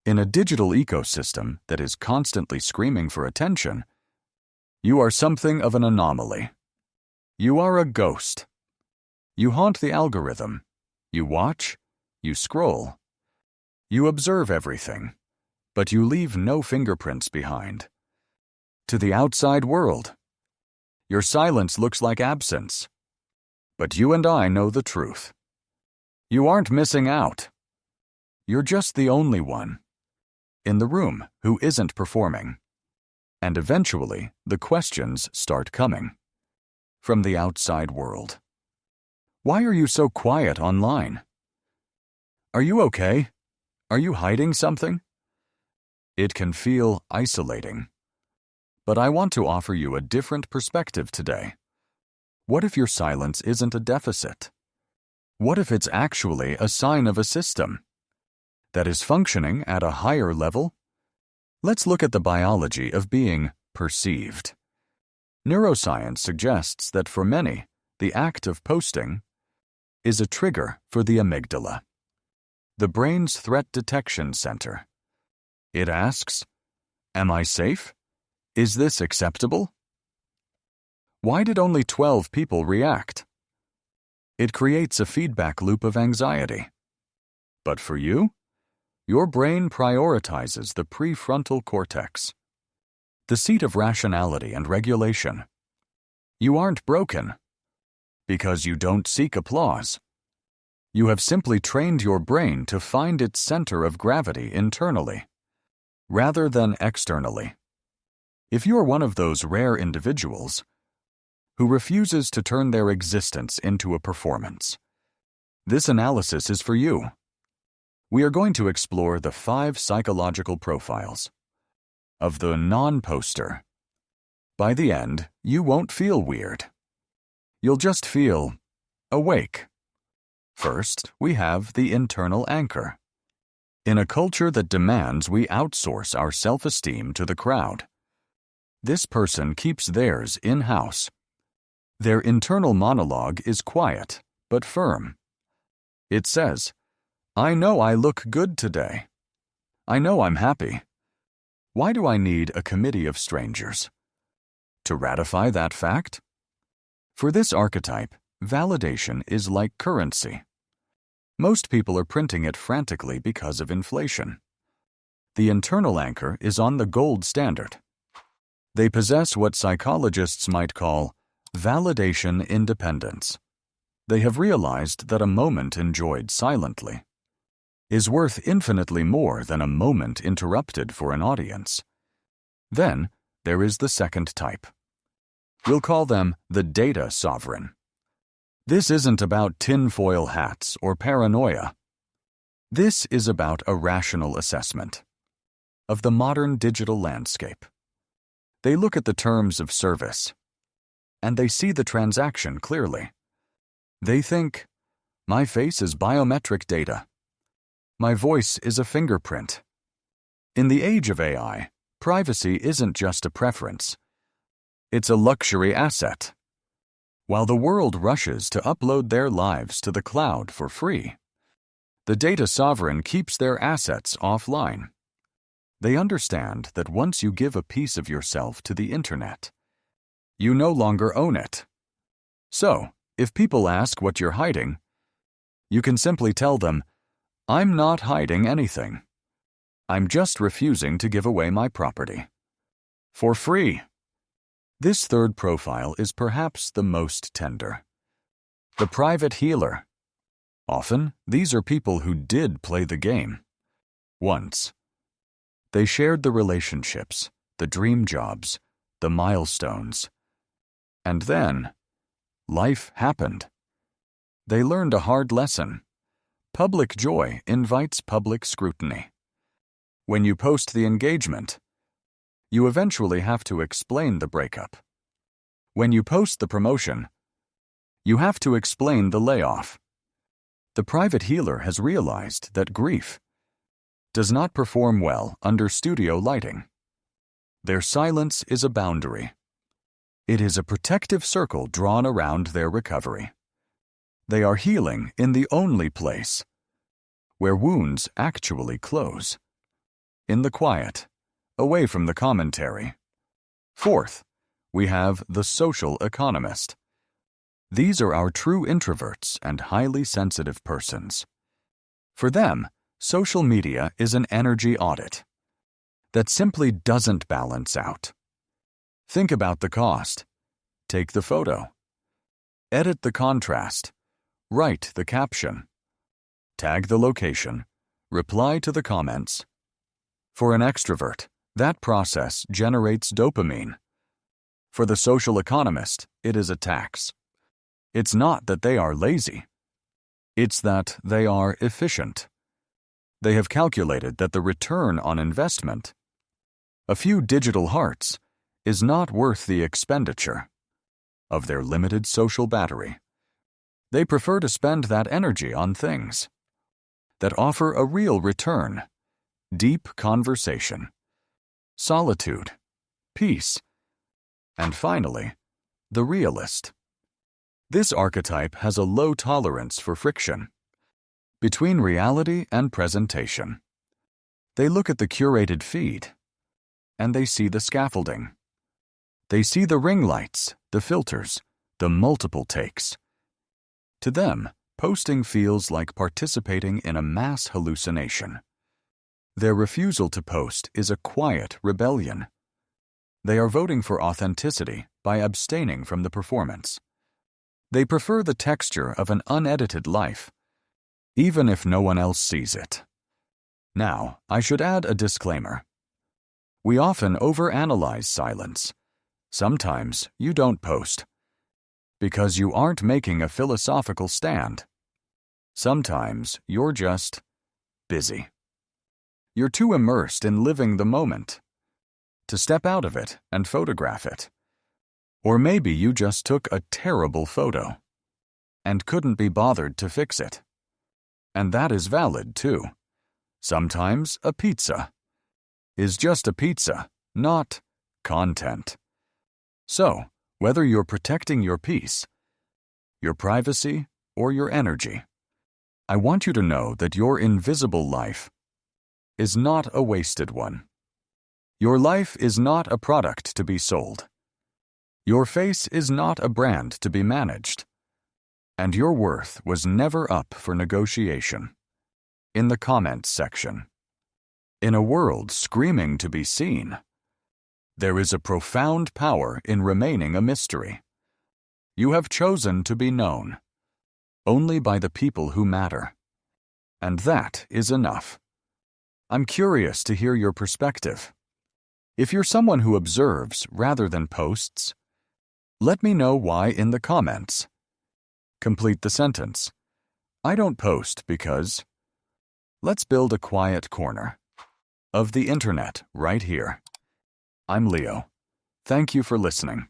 In a digital ecosystem that is constantly screaming for attention, you are something of an anomaly. You are a ghost. You haunt the algorithm. You watch. You scroll. You observe everything, but you leave no fingerprints behind. To the outside world, your silence looks like absence. But you and I know the truth. You aren't missing out. You're just the only one in the room who isn't performing. And eventually, the questions start coming from the outside world. Why are you so quiet online? Are you okay? Are you hiding something? It can feel isolating. But I want to offer you a different perspective today. What if your silence isn't a deficit? What if it's actually a sign of a system that is functioning at a higher level? Let's look at the biology of being perceived. Neuroscience suggests that for many, the act of posting is a trigger for the amygdala, the brain's threat detection center. It asks, am I safe? Is this acceptable? Why did only 12 people react? It creates a feedback loop of anxiety. But for you, your brain prioritizes the prefrontal cortex, the seat of rationality and regulation. You aren't broken because you don't seek applause. You have simply trained your brain to find its center of gravity internally, rather than externally. If you're one of those rare individuals who refuses to turn their existence into a performance, this analysis is for you. We are going to explore the 5 psychological profiles of the non-poster. By the end, you won't feel weird. You'll just feel awake. First, we have the internal anchor. In a culture that demands we outsource our self-esteem to the crowd, this person keeps theirs in-house. Their internal monologue is quiet, but firm. It says, I know I look good today. I know I'm happy. Why do I need a committee of strangers to ratify that fact? For this archetype, validation is like currency. Most people are printing it frantically because of inflation. The internal anchor is on the gold standard. They possess what psychologists might call validation independence. They have realized that a moment enjoyed silently is worth infinitely more than a moment interrupted for an audience. Then, there is the second type. We'll call them the data sovereign. This isn't about tinfoil hats or paranoia. This is about a rational assessment of the modern digital landscape. They look at the terms of service, and they see the transaction clearly. They think, my face is biometric data. My voice is a fingerprint. In the age of AI, privacy isn't just a preference. It's a luxury asset. While the world rushes to upload their lives to the cloud for free, the data sovereign keeps their assets offline. They understand that once you give a piece of yourself to the internet, you no longer own it. So, if people ask what you're hiding, you can simply tell them, I'm not hiding anything. I'm just refusing to give away my property. For free. This third profile is perhaps the most tender. The private healer. Often, these are people who did play the game. Once. They shared the relationships, the dream jobs, the milestones. And then, life happened. They learned a hard lesson. Public joy invites public scrutiny. When you post the engagement, you eventually have to explain the breakup. When you post the promotion, you have to explain the layoff. The private healer has realized that grief does not perform well under studio lighting. Their silence is a boundary. It is a protective circle drawn around their recovery. They are healing in the only place where wounds actually close. in the quiet, away from the commentary. Fourth, we have the social economist. These are our true introverts and highly sensitive persons. For them, social media is an energy audit that simply doesn't balance out. Think about the cost. Take the photo. Edit the contrast. Write the caption. Tag the location. Reply to the comments. For an extrovert, that process generates dopamine. For the social economist, it is a tax. It's not that they are lazy. It's that they are efficient. They have calculated that the return on investment, a few digital hearts, is not worth the expenditure of their limited social battery. They prefer to spend that energy on things that offer a real return: deep conversation, solitude, peace, and finally, the realist. This archetype has a low tolerance for friction between reality and presentation. They look at the curated feed, and they see the scaffolding. They see the ring lights, the filters, the multiple takes. To them, posting feels like participating in a mass hallucination. Their refusal to post is a quiet rebellion. They are voting for authenticity by abstaining from the performance. They prefer the texture of an unedited life, even if no one else sees it. Now, I should add a disclaimer. We often overanalyze silence. Sometimes you don't post because you aren't making a philosophical stand. Sometimes you're just busy. You're too immersed in living the moment to step out of it and photograph it. Or maybe you just took a terrible photo and couldn't be bothered to fix it. And that is valid too. Sometimes a pizza is just a pizza, not content. So, whether you're protecting your peace, your privacy, or your energy, I want you to know that your invisible life is not a wasted one. Your life is not a product to be sold. Your face is not a brand to be managed. And your worth was never up for negotiation. In the comments section. In a world screaming to be seen, there is a profound power in remaining a mystery. You have chosen to be known only by the people who matter. And that is enough. I'm curious to hear your perspective. If you're someone who observes rather than posts, let me know why in the comments. Complete the sentence. I don't post because... Let's build a quiet corner of the internet right here. I'm Leo. Thank you for listening.